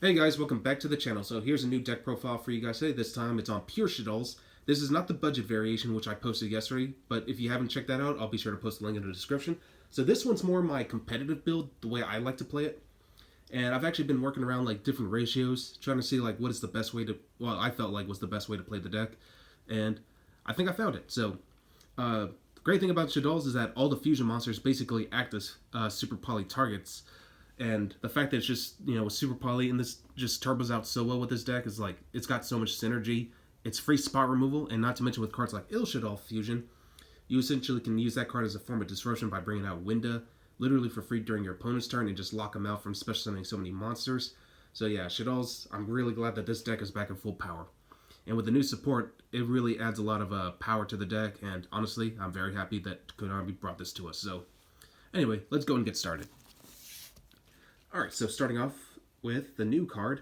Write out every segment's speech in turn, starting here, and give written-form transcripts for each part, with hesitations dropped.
Hey guys, welcome back to the channel. So here's a new deck profile for you guys today. This time it's on pure Shaddolls. This is not the budget variation which I posted yesterday, but if you haven't checked that out, I'll be sure to post the link in the description. So this one's more my competitive build, the way I like to play it. And I've actually been working around like different ratios, trying to see like what is the best way to, well, I felt like was the best way to play the deck. And I think I found it. So the great thing about Shaddolls is that all the fusion monsters basically act as super poly targets, and the fact that it's just super poly and this just turbos out so well with this deck is like it's got so much synergy. It's free spot removal, and not to mention with cards like Shaddoll Fusion, you essentially can use that card as a form of disruption by bringing out Winda literally for free during your opponent's turn and just lock them out from special summoning so many monsters. So yeah, Shaddolls, I'm really glad that this deck is back in full power. And with the new support, it really adds a lot of power to the deck, and honestly, I'm very happy that Konami brought this to us. So anyway, let's go and get started. Alright, so starting off with the new card,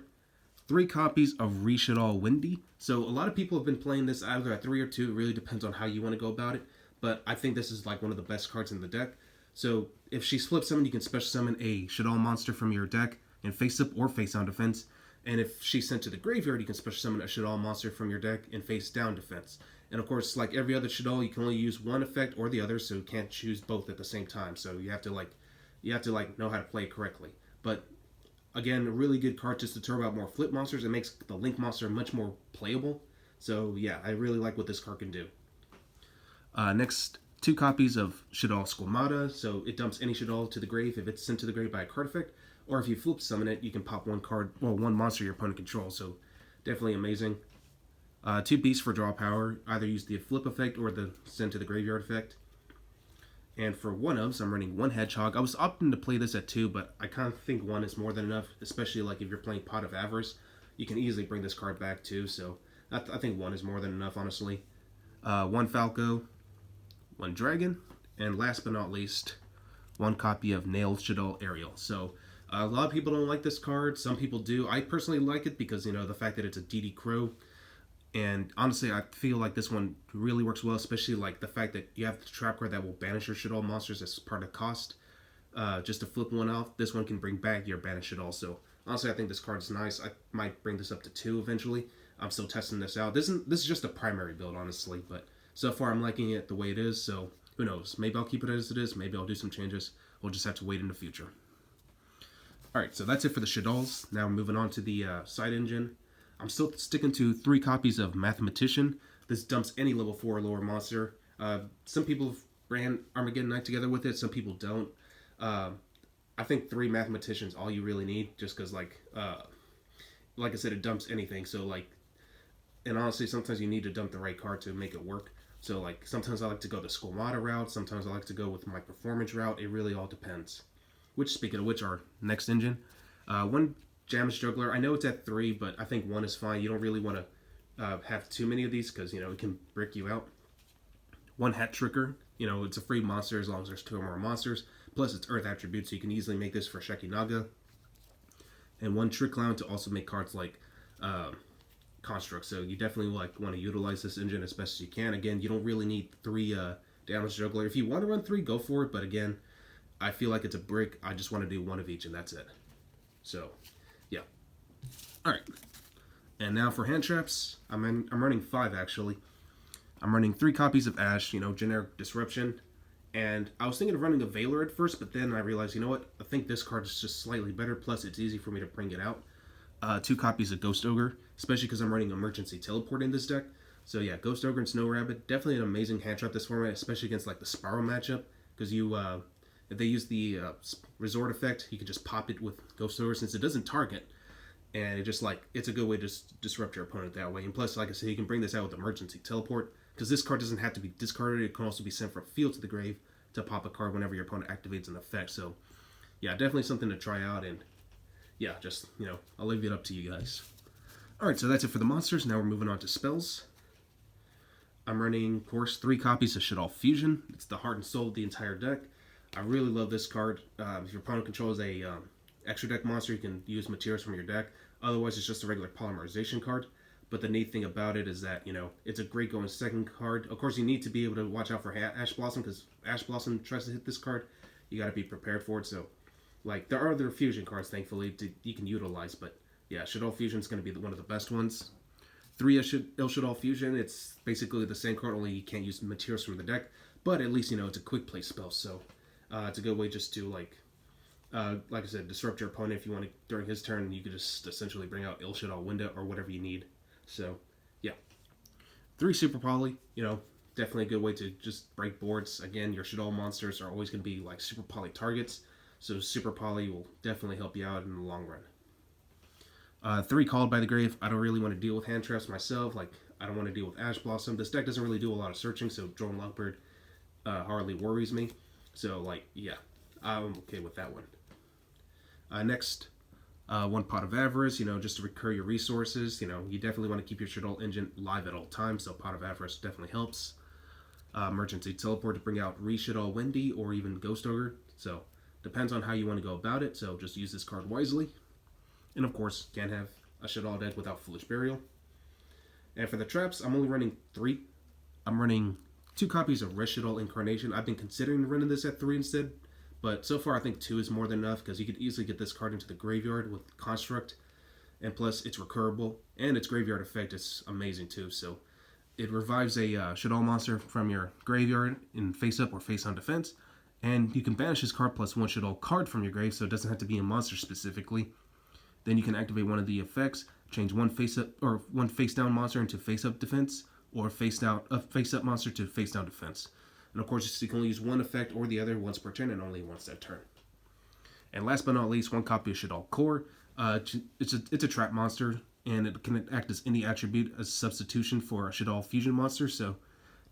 3 copies of Shaddoll Windy. So a lot of people have been playing this either at 3 or 2, it really depends on how you want to go about it, but I think this is like one of the best cards in the deck. So if she's flip summoned, you can special summon a Shaddoll monster from your deck in face up or face down defense. And if she's sent to the graveyard, you can special summon a Shaddoll monster from your deck in face down defense. And of course, like every other Shaddoll, you can only use one effect or the other, so you can't choose both at the same time. So you have to know how to play it correctly. But again, a really good card just to turbo out more flip monsters. It makes the Link monster much more playable. So yeah, I really like what this card can do. Next, 2 copies of Shaddoll Squamata. So it dumps any Shaddoll to the grave if it's sent to the grave by a card effect. Or if you flip summon it, you can pop one monster your opponent controls. So definitely amazing. 2 beasts for draw power. Either use the flip effect or the send to the graveyard effect. And for one-ofs, I'm running 1 Hedgehog. I was opting to play this at 2, but I kind of think 1 is more than enough, especially like if you're playing Pot of Avarice. You can easily bring this card back too, so I think 1 is more than enough, honestly. 1 Falco, 1 Dragon, and last but not least, 1 copy of Nailed Shaddoll Ariel. So a lot of people don't like this card. Some people do. I personally like it because, the fact that it's a DD Crow. And honestly, I feel like this one really works well, especially like the fact that you have the trap card that will banish your Shaddoll monsters as part of cost. Just to flip one off, this one can bring back your banished Shaddoll. So honestly, I think this card is nice. I might bring this up to 2 eventually. I'm still testing this out. This is just a primary build, honestly, but so far I'm liking it the way it is. So who knows? Maybe I'll keep it as it is. Maybe I'll do some changes. We'll just have to wait in the future. Alright, so that's it for the Shaddolls. Now moving on to the side engine. I'm still sticking to 3 copies of Mathematician. This dumps any level 4 or lower monster. Some people ran Armageddon Knight together with it, some people don't. I think 3 Mathematicians all you really need, just because like I said, it dumps anything. So and honestly, sometimes you need to dump the right card to make it work. So like sometimes I like to go the Squamata route, sometimes I like to go with my performance route. It really all depends. Which, speaking of which, our next engine, 1 Jamis Juggler. I know it's at 3, but I think 1 is fine. You don't really want to have too many of these because, it can brick you out. 1 Hat Tricker. It's a free monster as long as there's 2 or more monsters. Plus, it's Earth attribute, so you can easily make this for Shekinaga. And 1 Trick Clown to also make cards like Construct. So you definitely want to utilize this engine as best as you can. Again, you don't really need 3 Jamis Juggler. If you want to run 3, go for it. But again, I feel like it's a brick. I just want to do 1 of each, and that's it. So yeah. Alright. And now for hand traps. I'm running 5 actually. I'm running 3 copies of Ash, generic disruption. And I was thinking of running a Veiler at first, but then I realized, I think this card is just slightly better, plus it's easy for me to bring it out. 2 copies of Ghost Ogre, especially because I'm running Emergency Teleport in this deck. So yeah, Ghost Ogre and Snow Rabbit, definitely an amazing hand trap this format, especially against like the Spiral matchup, because if they use the Resort effect, you can just pop it with Ghost Ogre since it doesn't target. And it just it's a good way to disrupt your opponent that way. And plus, like I said, you can bring this out with Emergency Teleport, because this card doesn't have to be discarded. It can also be sent from field to the grave to pop a card whenever your opponent activates an effect. So yeah, definitely something to try out. And yeah, just, I'll leave it up to you guys. Alright, so that's it for the monsters. Now we're moving on to spells. I'm running, of course, 3 copies of Shaddoll Fusion. It's the heart and soul of the entire deck. I really love this card. If your opponent controls a extra deck monster, you can use materials from your deck. Otherwise, it's just a regular polymerization card. But the neat thing about it is that, it's a great going second card. Of course, you need to be able to watch out for Ash Blossom, because Ash Blossom tries to hit this card. You got to be prepared for it. So, there are other fusion cards, thankfully, you can utilize. But yeah, Shaddoll Fusion is going to be one of the best ones. 3 Il Shaddoll Fusion, it's basically the same card, only you can't use materials from the deck, but at least, it's a quick play spell, so it's a good way just to, like I said, disrupt your opponent. If you want to, during his turn, you could just essentially bring out Il Shaddoll Window or whatever you need. So, yeah. 3 Super Poly, definitely a good way to just break boards. Again, your Shaddoll monsters are always going to be like Super Poly targets, so Super Poly will definitely help you out in the long run. 3 Called by the Grave. I don't really want to deal with hand traps myself. Like, I don't want to deal with Ash Blossom. This deck doesn't really do a lot of searching, so Drone Lockbird hardly worries me. So, like, yeah, I'm okay with that one. Next, 1 Pot of Avarice, just to recur your resources. You definitely want to keep your Shaddoll engine live at all times, so Pot of Avarice definitely helps. Emergency Teleport to bring out Shaddoll Wendy or even Ghost Ogre. So, depends on how you want to go about it, so just use this card wisely. And of course, can't have a Shaddoll deck without Foolish Burial. And for the traps, I'm only running 3. I'm running 2 copies of Red Shaddoll Incarnation. I've been considering running this at 3 instead, but so far I think 2 is more than enough because you could easily get this card into the graveyard with Construct, and plus it's recurable, and its graveyard effect is amazing too. So it revives a Shaddoll monster from your graveyard in face-up or face-on defense, and you can banish this card plus 1 Shaddoll card from your grave, so it doesn't have to be a monster specifically. Then you can activate one of the effects, change one face-up or one face-down monster into face-up defense, or face-up monster to face-down defense. And of course, you can only use one effect or the other once per turn and only once that turn. And last but not least, 1 copy of Shaddoll Core. It's a trap monster, and it can act as any attribute as substitution for a Shaddoll Fusion monster, so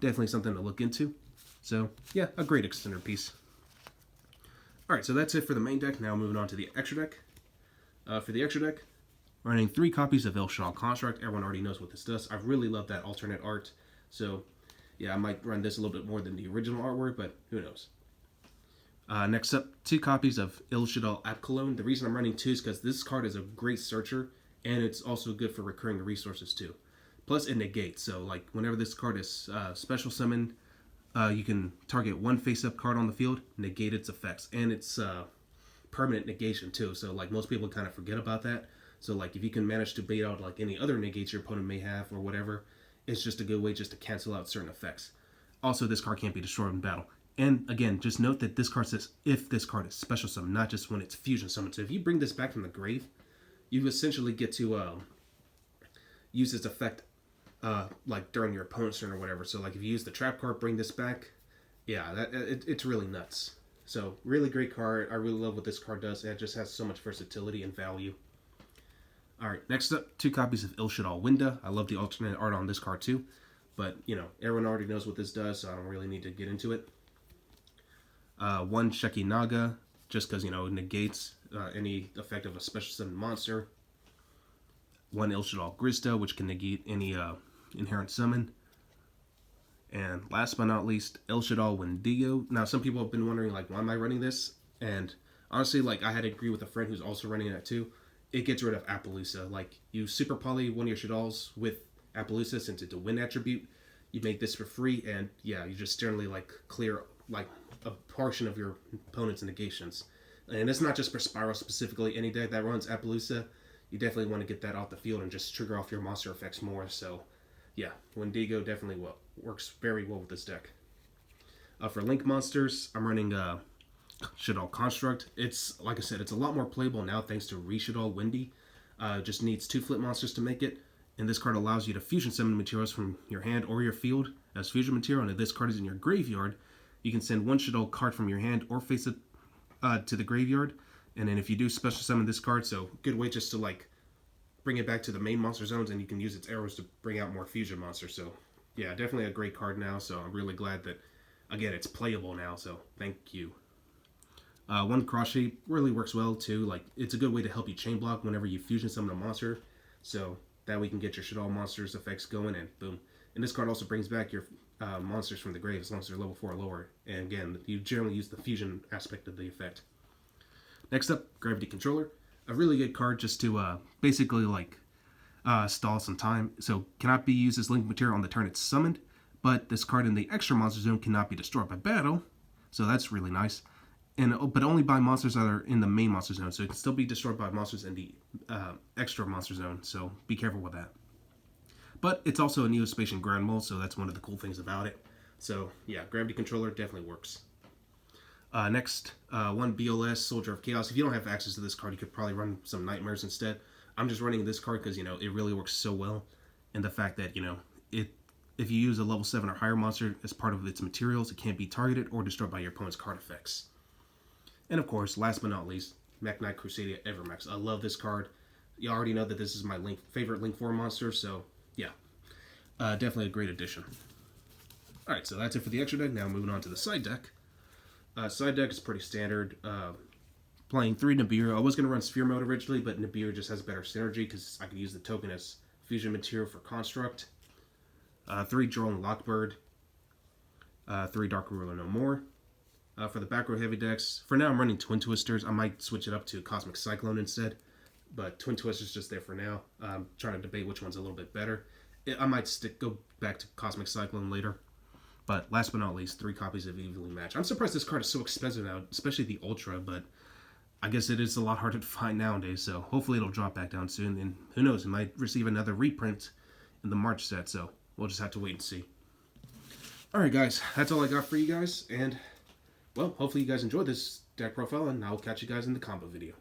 definitely something to look into. So, yeah, a great extender piece. Alright, so that's it for the main deck. Now moving on to the extra deck. For the extra deck, running 3 copies of Il Shaddoll Construct. Everyone already knows what this does. I really love that alternate art, so yeah, I might run this a little bit more than the original artwork, but who knows. Next up, 2 copies of Il Shaddoll App Cologne. The reason I'm running 2 is because this card is a great searcher, and it's also good for recurring resources too. Plus, it negates, so like whenever this card is special summoned, you can target 1 face-up card on the field, negate its effects, and it's permanent negation too. So like most people kind of forget about that. So like if you can manage to bait out like any other negates your opponent may have or whatever, it's just a good way just to cancel out certain effects. Also, this card can't be destroyed in battle. And again, just note that this card says if this card is special summoned, not just when it's fusion summoned. So if you bring this back from the grave, you essentially get to use its effect like during your opponent's turn or whatever. So like if you use the trap card, bring this back, yeah, it's really nuts. So really great card. I really love what this card does. It just has so much versatility and value. Alright, next up, 2 copies of Il Shaddoll Winda. I love the alternate art on this card too. But, everyone already knows what this does, so I don't really need to get into it. 1 Sheki Naga, just because, it negates any effect of a special summon monster. 1 Il Shaddoll Grista, which can negate any inherent summon. And last but not least, Il Shaddoll Wendigo. Now, some people have been wondering, like, why am I running this? And honestly, like, I had to agree with a friend who's also running that too. It gets rid of Appaloosa. Like, you super poly one of your Shaddolls with Appaloosa since it's a win attribute. You make this for free, and yeah, you just generally like clear like a portion of your opponent's negations. And it's not just for Spiral specifically. Any deck that runs Appaloosa, you definitely want to get that off the field and just trigger off your monster effects more. So yeah, Wendigo definitely works very well with this deck. For Link monsters, I'm running Shaddoll Construct. It's, like I said, it's a lot more playable now thanks to Shaddoll Wendy. Just needs 2 flip monsters to make it. And this card allows you to fusion summon materials from your hand or your field as fusion material. And if this card is in your graveyard, you can send 1 Shaddoll card from your hand or face it to the graveyard. And then if you do special summon this card, so good way just to like bring it back to the main monster zones, and you can use its arrows to bring out more fusion monsters. So yeah, definitely a great card now. So I'm really glad that, again, it's playable now. So thank you. 1 Cross Shape really works well too. Like, it's a good way to help you chain block whenever you fusion summon a monster. So that way you can get your Shaddoll monsters effects going, and boom. And this card also brings back your monsters from the grave as long as they're level 4 or lower. And again, you generally use the fusion aspect of the effect. Next up, Gravity Controller. A really good card just to basically like stall some time. So cannot be used as link material on the turn it's summoned, but this card in the extra monster zone cannot be destroyed by battle. So that's really nice. but only by monsters that are in the main monster zone, so it can still be destroyed by monsters in the extra monster zone, so be careful with that. But it's also a Neo-Spacian ground mold, so that's one of the cool things about it. So yeah, gravity controller definitely works. Next, one BLS, Soldier of Chaos. If you don't have access to this card, you could probably run some Nightmares instead. I'm just running this card because, it really works so well. And the fact that, if you use a level 7 or higher monster as part of its materials, it can't be targeted or destroyed by your opponent's card effects. And of course, last but not least, Mech Knight Crusadia Evermax. I love this card. You already know that this is my favorite Link 4 monster, so yeah. Definitely a great addition. Alright, so that's it for the extra deck. Now moving on to the side deck. Side deck is pretty standard. Playing 3 Nibiru. I was going to run Sphere mode originally, but Nibiru just has better synergy because I could use the token as fusion material for Construct. 3 Drone Lockbird. 3 Dark Ruler No More. For the back row heavy decks, for now I'm running Twin Twisters. I might switch it up to Cosmic Cyclone instead, but Twin Twisters just there for now. I'm trying to debate which one's a little bit better. I might go back to Cosmic Cyclone later. But last but not least, 3 copies of Evenly Matched. I'm surprised this card is so expensive now, especially the Ultra, but I guess it is a lot harder to find nowadays, so hopefully it'll drop back down soon, and who knows, it might receive another reprint in the March set, so we'll just have to wait and see. Alright guys, that's all I got for you guys, and well, hopefully you guys enjoyed this deck profile, and I'll catch you guys in the combo video.